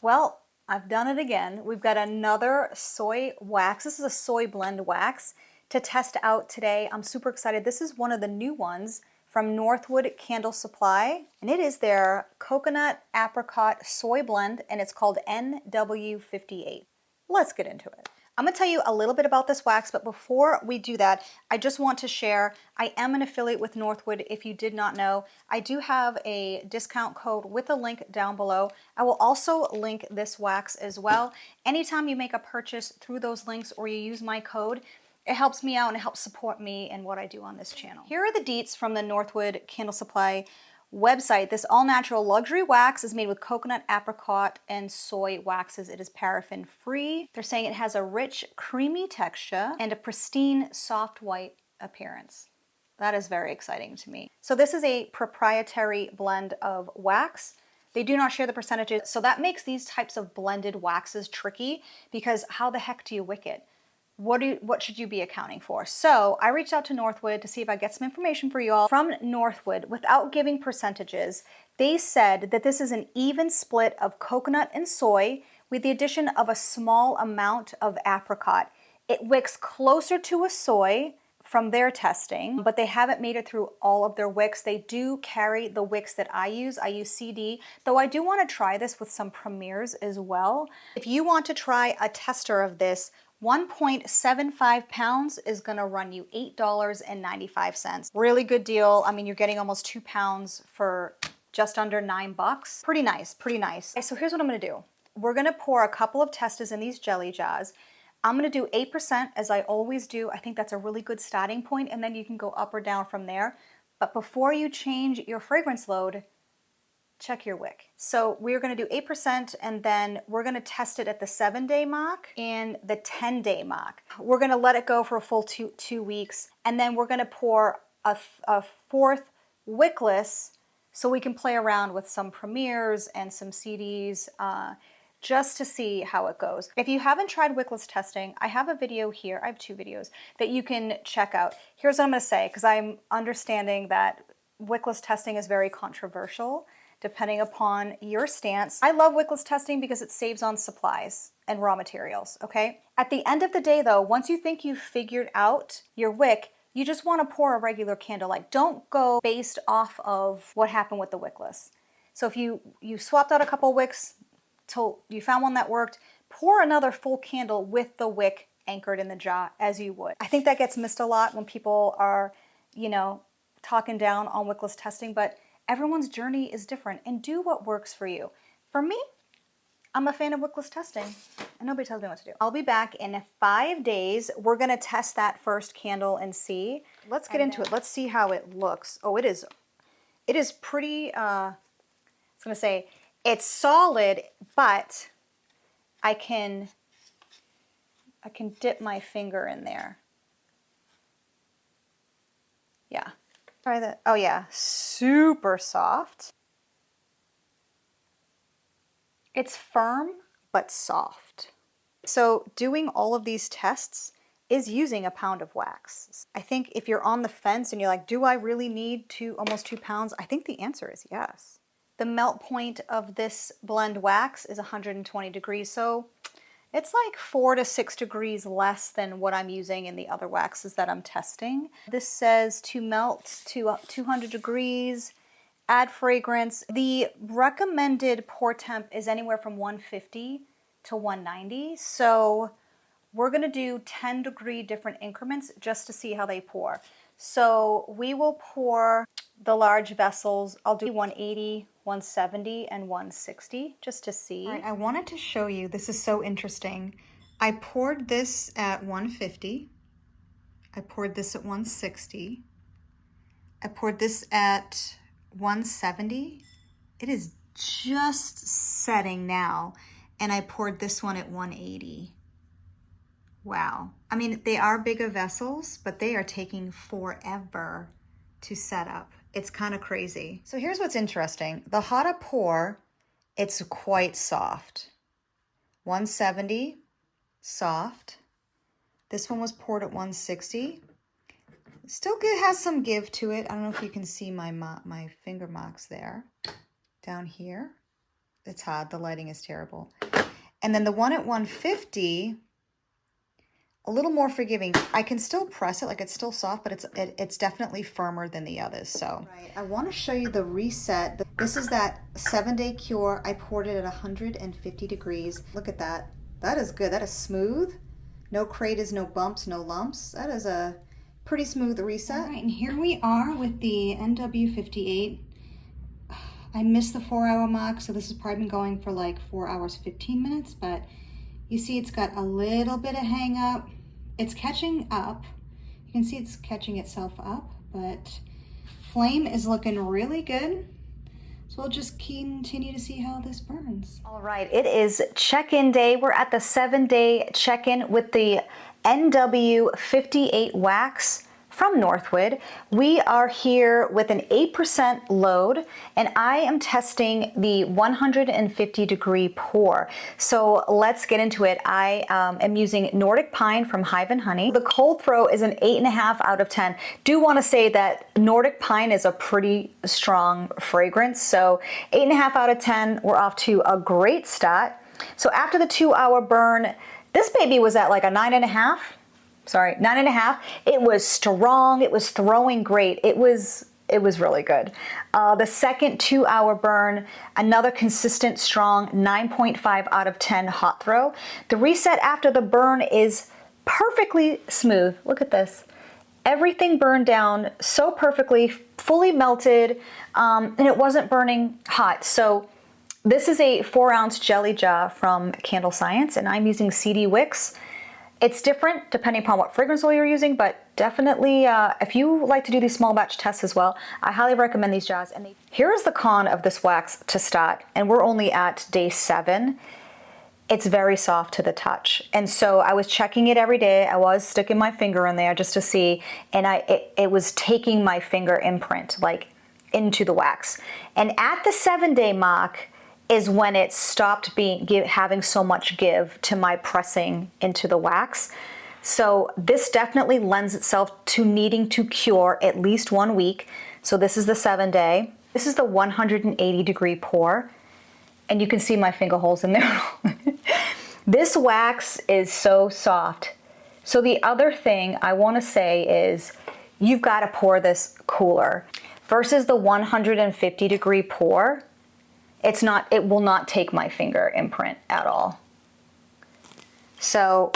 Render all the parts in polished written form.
Well, I've done it again. We've got another soy wax. This is a soy blend wax to test out today. I'm super excited. This is one of the new ones from Northwood Candle Supply, and it is their coconut apricot soy blend, and it's called NW58. Let's get into it. I'm gonna tell you a little bit about this wax, but before we do that, I just want to share, I am an affiliate with Northwood. If you did not know, I do have a discount code with a link down below. I will also link this wax as well. Anytime you make a purchase through those links or you use my code, it helps me out and it helps support me and what I do on this channel. Here are the deets from the Northwood Candle Supply website. This all-natural luxury wax is made with coconut, apricot, and soy waxes. It is paraffin free. They're saying it has a rich, creamy texture and a pristine, soft white appearance. That is very exciting to me. So this is a proprietary blend of wax. They do not share the percentages, so that makes these types of blended waxes tricky because how the heck do you wick it? What should you be accounting for? So I reached out to Northwood to see if I get some information for you all. From Northwood, without giving percentages, they said that this is an even split of coconut and soy with the addition of a small amount of apricot. It wicks closer to a soy from their testing, but they haven't made it through all of their wicks. They do carry the wicks that I use. I use CD, though I do want to try this with some premieres as well. If you want to try a tester of this, 1.75 pounds is gonna run you $8.95. Really good deal. I mean, you're getting almost 2 pounds for just under $9. Pretty nice, pretty nice. Okay, so here's what I'm gonna do. We're gonna pour a couple of testers in these jelly jars. I'm gonna do 8% as I always do. I think that's a really good starting point, and then you can go up or down from there. But before you change your fragrance load, check your wick. So we're gonna do 8% and then we're gonna test it at the 7-day mark and the 10-day mark. We're gonna let it go for a full two weeks, and then we're gonna pour a fourth wickless so we can play around with some premieres and some CDs just to see how it goes. If you haven't tried wickless testing, I have a video here, I have 2 videos that you can check out. Here's what I'm gonna say, because I'm understanding that wickless testing is very controversial depending upon your stance. I love wickless testing because it saves on supplies and raw materials, okay? At the end of the day though, once you think you've figured out your wick, you just wanna pour a regular candle. Like, don't go based off of what happened with the wickless. So if you swapped out a couple wicks till you found one that worked, pour another full candle with the wick anchored in the jar as you would. I think that gets missed a lot when people are, you know, talking down on wickless testing, but everyone's journey is different, and do what works for you. For me, I'm a fan of wickless testing, and nobody tells me what to do. I'll be back in 5 days. We're gonna test that first candle and see. Let's get into it. Let's see how it looks. Oh, it is pretty, I was gonna say, it's solid, but I can dip my finger in there. Yeah. Try that. Oh yeah, super soft. It's firm, but soft. So doing all of these tests is using a pound of wax. I think if you're on the fence and you're like, do I really need almost 2 pounds? I think the answer is yes. The melt point of this blend wax is 120 degrees, so it's like 4 to 6 degrees less than what I'm using in the other waxes that I'm testing. This says to melt to 200 degrees, add fragrance. The recommended pour temp is anywhere from 150 to 190. So we're gonna do 10-degree different increments just to see how they pour. So we will pour the large vessels. I'll do 180, 170, and 160 just to see. All right, I wanted to show you, this is so interesting. I poured this at 150. I poured this at 160. I poured this at 170. It is just setting now. And I poured this one at 180. Wow. I mean, they are bigger vessels, but they are taking forever to set up. It's kind of crazy. So here's what's interesting. The hotter pour, it's quite soft. 170, soft. This one was poured at 160. Still good, has some give to it. I don't know if you can see my finger marks there. Down here. it's hard. The lighting is terrible. And then the one at 150, a little more forgiving. I can still press it, like it's still soft, but it's definitely firmer than the others. So right, I want to show you the reset. This is that 7-day cure. I poured it at 150 degrees. Look at that. That is good. That is smooth. No craters, no bumps, no lumps. That is a pretty smooth reset. All right, and here we are with the NW58. I missed the 4-hour mark, so this has probably been going for like 4 hours, 15 minutes, but you see it's got a little bit of hang up. It's catching up. You can see it's catching itself up, but flame is looking really good. So we'll just continue to see how this burns. All right, it is check-in day. We're at the 7-day check-in with the NW58 wax from Northwood. We are here with an 8% load, and I am testing the 150 degree pour. So let's get into it. I am using Nordic Pine from Hive and Honey. The cold throw is an 8.5 out of 10. Do want to say that Nordic Pine is a pretty strong fragrance. So 8.5 out of 10, we're off to a great start. So after the 2-hour burn, this baby was at like a 9.5. Sorry, 9.5. It was strong. It was throwing great. It was really good. The second 2-hour burn, another consistent, strong 9.5 out of 10 hot throw. The reset after the burn is perfectly smooth. Look at this. Everything burned down so perfectly, fully melted, and it wasn't burning hot. So this is a 4-ounce jelly jar from Candle Science, and I'm using CD wicks. It's different depending upon what fragrance oil you're using, but definitely if you like to do these small batch tests as well, I highly recommend these jars. And here is the con of this wax to start, and we're only at day 7. It's very soft to the touch. And so I was checking it every day. I was sticking my finger in there just to see, and it was taking my finger imprint like into the wax. And at the 7-day mark, is when it stopped having so much give to my pressing into the wax. So this definitely lends itself to needing to cure at least 1 week. So this is the 7-day. This is the 180 degree pour. And you can see my finger holes in there. This wax is so soft. So the other thing I wanna say is you've gotta pour this cooler. Versus the 150 degree pour, it will not take my finger imprint at all. So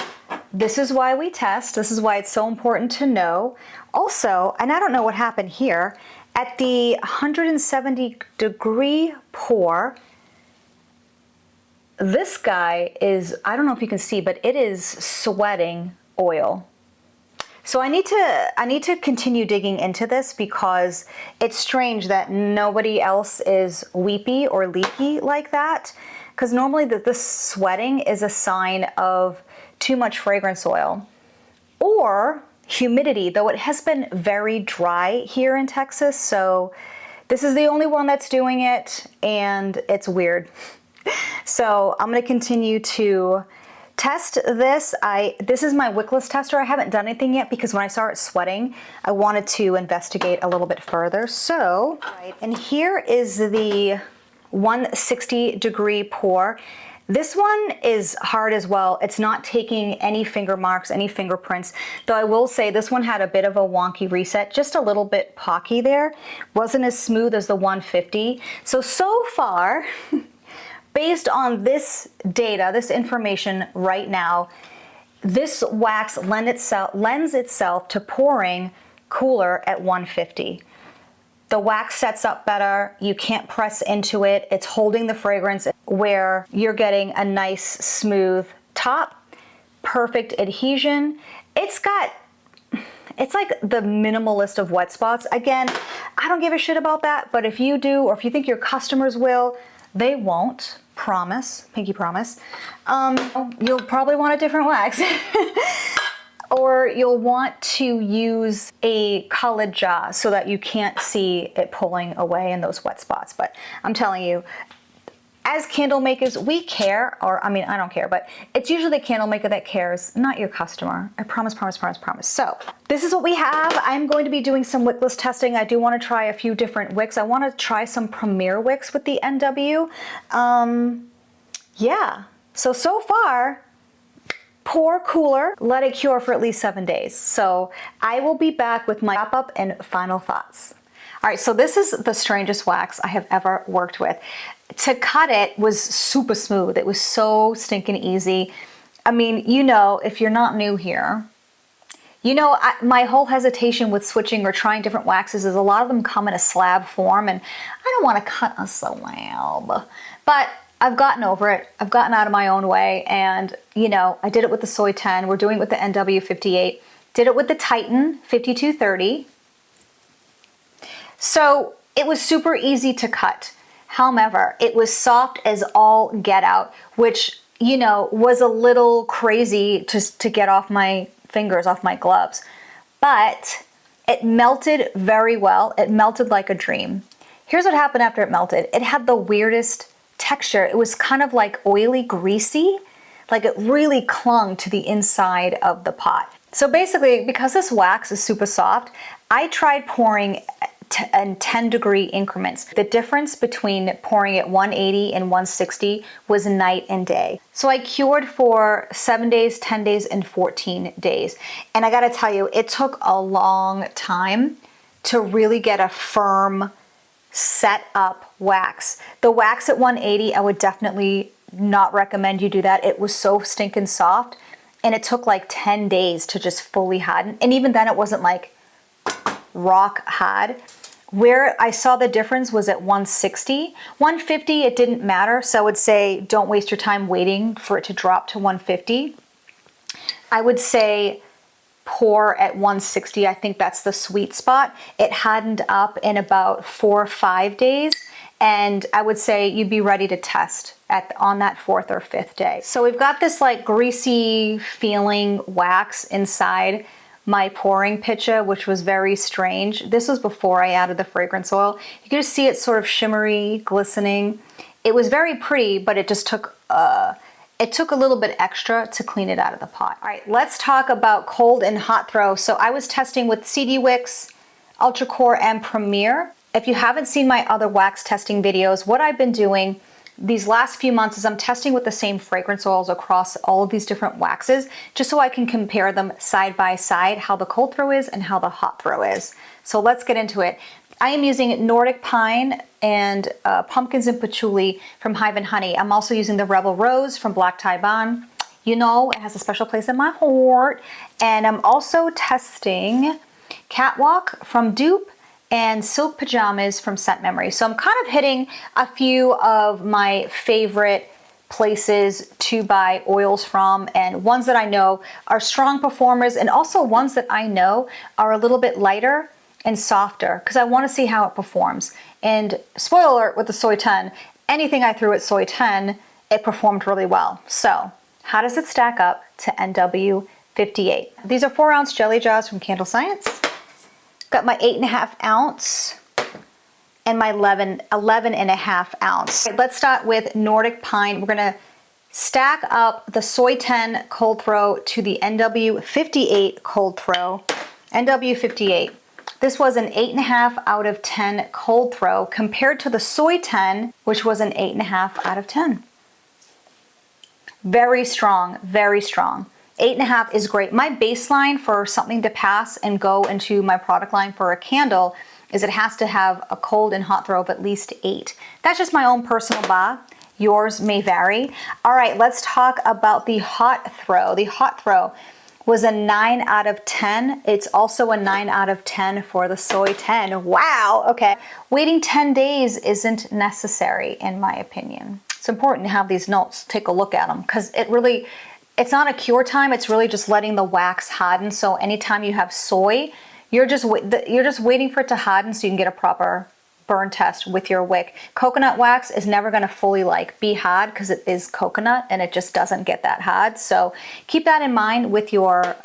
this is why we test. This is why it's so important to know. Also, and I don't know what happened here, at the 170 degree pour, this guy is, I don't know if you can see, but it is sweating oil. So I need to continue digging into this because it's strange that nobody else is weepy or leaky like that. Because normally this sweating is a sign of too much fragrance oil or humidity, though it has been very dry here in Texas. So this is the only one that's doing it, and it's weird. So I'm going to continue to test this. This is my wickless tester. I haven't done anything yet because when I saw it sweating, I wanted to investigate a little bit further. So, right, and here is the 160 degree pour. This one is hard as well. It's not taking any finger marks, any fingerprints, though I will say this one had a bit of a wonky reset, just a little bit pocky there. Wasn't as smooth as the 150. So far, based on this data, this information right now, this wax lends itself to pouring cooler at 150. The wax sets up better, you can't press into it, it's holding the fragrance where you're getting a nice smooth top, perfect adhesion. It's like the minimalist of wet spots. Again, I don't give a shit about that, but if you do, or if you think your customers will, they won't. Promise, pinky promise. You'll probably want a different wax. Or you'll want to use a colored jar so that you can't see it pulling away in those wet spots. But I'm telling you, as candle makers, we care, or I mean, I don't care, but it's usually the candle maker that cares, not your customer. I promise, promise, promise, promise. So this is what we have. I'm going to be doing some wickless testing. I do want to try a few different wicks. I want to try some Premier wicks with the NW. Yeah, so far, pour, cooler, let it cure for at least 7 days. So I will be back with my wrap up and final thoughts. All right, so this is the strangest wax I have ever worked with. To cut it was super smooth. It was so stinking easy. I mean, you know, if you're not new here, you know, my whole hesitation with switching or trying different waxes is a lot of them come in a slab form, and I don't want to cut a slab. But I've gotten over it. I've gotten out of my own way, and you know, I did it with the Soy 10. We're doing it with the NW58. Did it with the Titan 5230. So it was super easy to cut. However, it was soft as all get out, which, you know, was a little crazy to get off my fingers, off my gloves. But it melted very well. It melted like a dream. Here's what happened after it melted. It had the weirdest texture. It was kind of like oily, greasy, like it really clung to the inside of the pot. So basically, because this wax is super soft, I tried pouring in 10-degree increments. The difference between pouring at 180 and 160 was night and day. So I cured for 7 days, 10 days, and 14 days. And I gotta tell you, it took a long time to really get a firm, set up wax. The wax at 180, I would definitely not recommend you do that. It was so stinking soft, and it took like 10 days to just fully harden. And even then it wasn't like rock hard. Where I saw the difference was at 160. 150, it didn't matter. So I would say don't waste your time waiting for it to drop to 150. I would say pour at 160. I think that's the sweet spot. It hardened up in about 4 or 5 days. And I would say you'd be ready to test on that 4th or 5th day. So we've got this like greasy feeling wax inside my pouring pitcher, which was very strange. This was before I added the fragrance oil. You can just see it sort of shimmery, glistening. It was very pretty, but it just took a little bit extra to clean it out of the pot. All right, let's talk about cold and hot throw. So I was testing with CD Wicks, Ultra Core, and Premier. If you haven't seen my other wax testing videos, what I've been doing these last few months is I'm testing with the same fragrance oils across all of these different waxes, just so I can compare them side by side, how the cold throw is and how the hot throw is. So let's get into it. I am using Nordic Pine and Pumpkins and Patchouli from Hive and Honey. I'm also using the Rebel Rose from Black Tie Bond. You know, it has a special place in my heart. And I'm also testing Catwalk from Dupe and Silk Pajamas from Scent Memory. So I'm kind of hitting a few of my favorite places to buy oils from, and ones that I know are strong performers, and also ones that I know are a little bit lighter and softer, because I want to see how it performs. And spoiler alert with the Soy 10, anything I threw at Soy 10, it performed really well. So how does it stack up to NW58? These are 4-ounce jelly jars from Candle Science. Got my 8.5 ounce and my 11.5 ounce. Okay, let's start with Nordic Pine. We're gonna stack up the Soy 10 cold throw to the NW58 cold throw. NW58. This was an 8.5 out of 10 cold throw compared to the Soy 10, which was an 8.5 out of 10. Very strong, very strong. 8.5 is great. My baseline for something to pass and go into my product line for a candle is it has to have a cold and hot throw of at least 8. That's just my own personal bar. Yours may vary. All right, let's talk about the hot throw. The hot throw was a 9 out of 10. It's also a 9 out of 10 for the Soy 10. Wow, okay. Waiting 10 days isn't necessary in my opinion. It's important to have these notes, take a look at them, because it's not a cure time, it's really just letting the wax harden. So anytime you have soy, you're just waiting for it to harden so you can get a proper burn test with your wick. Coconut wax is never gonna fully be hard because it is coconut and it just doesn't get that hard. So keep that in mind with your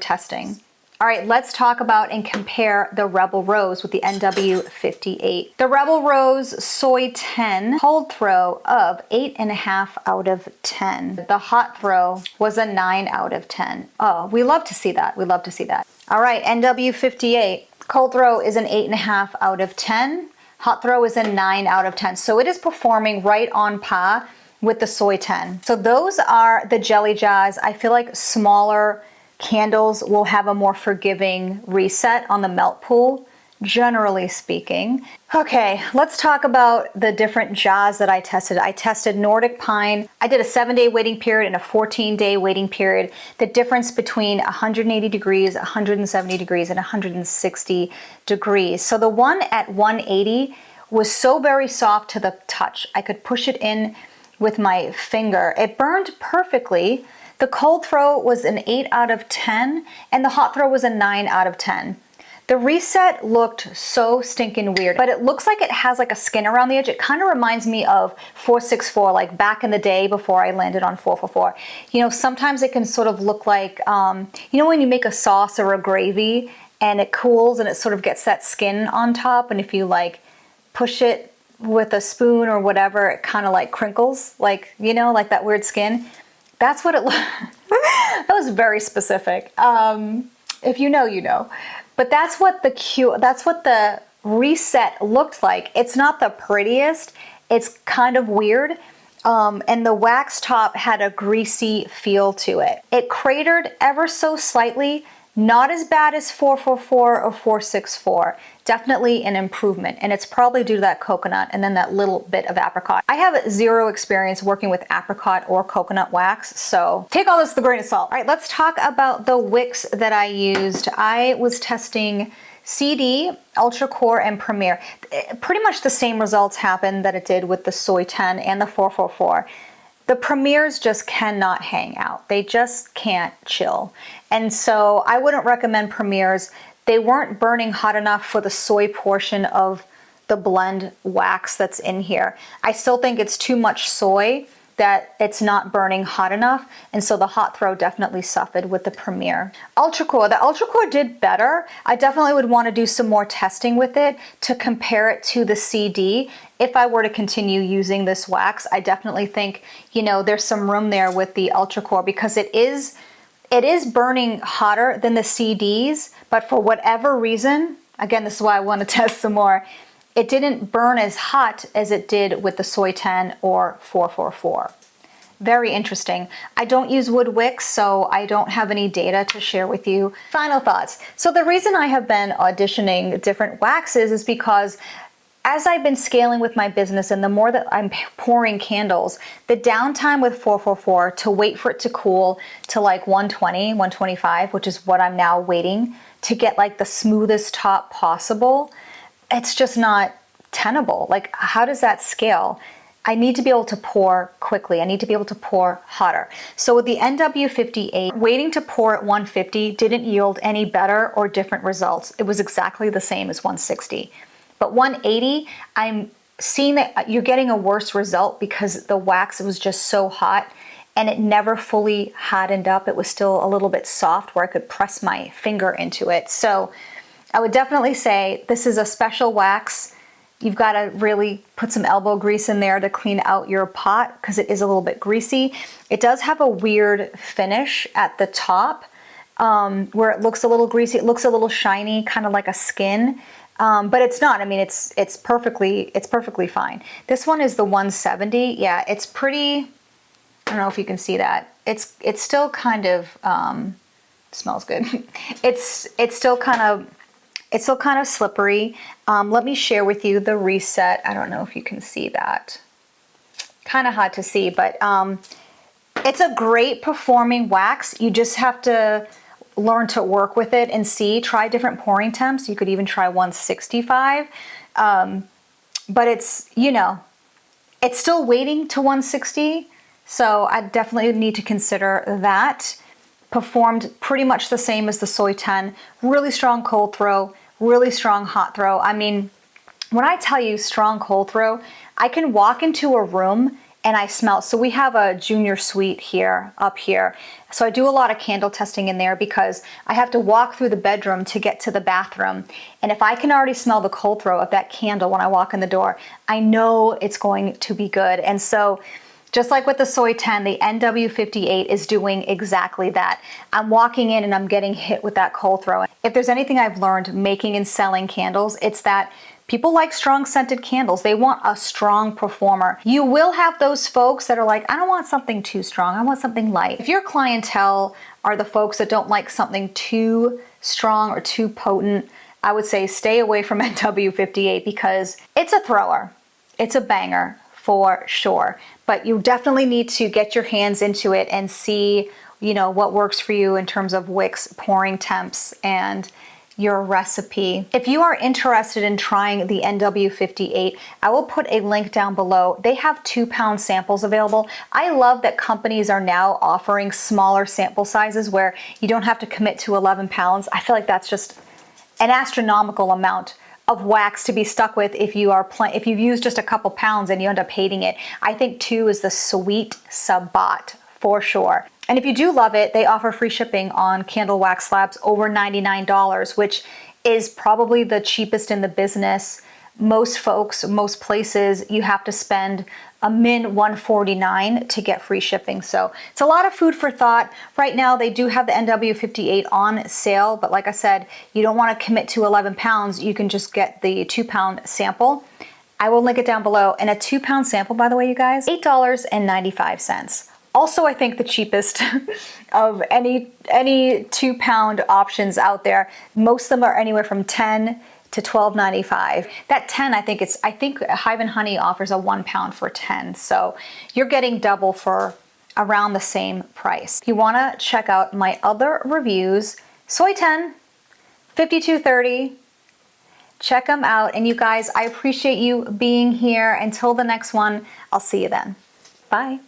testing. All right, let's talk about and compare the Rebel Rose with the NW58. The Rebel Rose Soy 10 cold throw of 8.5 out of 10. The hot throw was a 9 out of 10. Oh, we love to see that. We love to see that. All right, NW58. Cold throw is an 8.5 out of 10. Hot throw is a 9 out of 10. So it is performing right on par with the Soy 10. So those are the jelly jars. I feel like smaller candles will have a more forgiving reset on the melt pool, generally speaking. Okay, let's talk about the different jars that I tested. I tested Nordic Pine. I did a 7-day waiting period and a 14-day waiting period. The difference between 180 degrees, 170 degrees, and 160 degrees. So the one at 180 was so very soft to the touch. I could push it in with my finger. It burned perfectly. The cold throw was an 8 out of 10, and the hot throw was a 9 out of 10. The reset looked so stinking weird, but it looks like it has like a skin around the edge. It kind of reminds me of 464, like back in the day before I landed on 444. You know, sometimes it can sort of look like, you know when you make a sauce or a gravy and it cools and it sort of gets that skin on top, and if you like push it with a spoon or whatever, it kind of like crinkles, like, you know, like that weird skin. That's what it looked. That was very specific. If you know, you know. But that's what the reset looked like. It's not the prettiest. It's kind of weird. And the wax top had a greasy feel to it. It cratered ever so slightly. Not as bad as 444 or 464. Definitely an improvement, and it's probably due to that coconut and then that little bit of apricot. I have zero experience working with apricot or coconut wax, so take all this with a grain of salt. All right, let's talk about the wicks that I used. I was testing CD, Ultra Core, and Premier. Pretty much the same results happened that it did with the Soy 10 and the 444. The Premiers just cannot hang out. They just can't chill. And so I wouldn't recommend Premiers. They weren't burning hot enough for the soy portion of the blend wax that's in here. I still think it's too much soy that it's not burning hot enough, and so the hot throw definitely suffered with the Premier. Ultra Core, the Ultra Core did better. I definitely would want to do some more testing with it to compare it to the CD. If I were to continue using this wax, I definitely think, you know, there's some room there with the Ultra Core because it is burning hotter than the CDs, but for whatever reason, again, this is why I want to test some more, it didn't burn as hot as it did with the Soy 10 or 444. Very interesting. I don't use wood wicks, so I don't have any data to share with you. Final thoughts. So the reason I have been auditioning different waxes is because as I've been scaling with my business and the more that I'm pouring candles, the downtime with 444 to wait for it to cool to like 120, 125, which is what I'm now waiting to get like the smoothest top possible, it's just not tenable. Like, how does that scale? I need to be able to pour quickly. I need to be able to pour hotter. So with the NW58, waiting to pour at 150 didn't yield any better or different results. It was exactly the same as 160. But 180, I'm seeing that you're getting a worse result because the wax was just so hot and it never fully hardened up. It was still a little bit soft where I could press my finger into it. So I would definitely say this is a special wax. You've got to really put some elbow grease in there to clean out your pot because it is a little bit greasy. It does have a weird finish at the top where it looks a little greasy. It looks a little shiny, kind of like a skin. But it's not. I mean, it's perfectly fine. This one is the 170. Yeah, it's pretty. I don't know if you can see that. It's still kind of smells good. It's still kind of slippery. Let me share with you the reset. I don't know if you can see that. Kind of hard to see, but it's a great performing wax. You just have to learn to work with it and see. Try different pouring temps. You could even try 165. But it's, you know, it's still waiting to 160. So I definitely need to consider that. Performed pretty much the same as the Soy 10. Really strong cold throw, really strong hot throw. I mean, when I tell you strong cold throw, I can walk into a room and I smell. So we have a junior suite here, up here. So I do a lot of candle testing in there because I have to walk through the bedroom to get to the bathroom. And if I can already smell the cold throw of that candle when I walk in the door, I know it's going to be good. And so just like with the Soy 10, the NW58 is doing exactly that. I'm walking in and I'm getting hit with that cold throw. If there's anything I've learned making and selling candles, it's that people like strong scented candles. They want a strong performer. You will have those folks that are like, I don't want something too strong. I want something light. If your clientele are the folks that don't like something too strong or too potent, I would say stay away from NW58 because it's a thrower. It's a banger for sure. But you definitely need to get your hands into it and see, you know, what works for you in terms of wicks, pouring temps, and your recipe. If you are interested in trying the NW58, I will put a link down below. They have 2-pound samples available. I love that companies are now offering smaller sample sizes where you don't have to commit to 11 pounds. I feel like that's just an astronomical amount of wax to be stuck with if you've used just a couple pounds and you end up hating it. I think 2 is the sweet spot for sure. And if you do love it, they offer free shipping on candle wax slabs over $99, which is probably the cheapest in the business. Most folks, most places, you have to spend a min $149 to get free shipping. So it's a lot of food for thought. Right now, they do have the NW58 on sale, but like I said, you don't want to commit to 11 pounds. You can just get the 2-pound sample. I will link it down below. And a 2-pound sample, by the way, you guys, $8.95. Also, I think the cheapest of any 2-pound options out there. Most of them are anywhere from $10 to $12.95. That 10, I think Hive and Honey offers a 1 pound for 10. So you're getting double for around the same price. If you want to check out my other reviews, Soy 10, 5230, check them out. And you guys, I appreciate you being here. Until the next one, I'll see you then. Bye.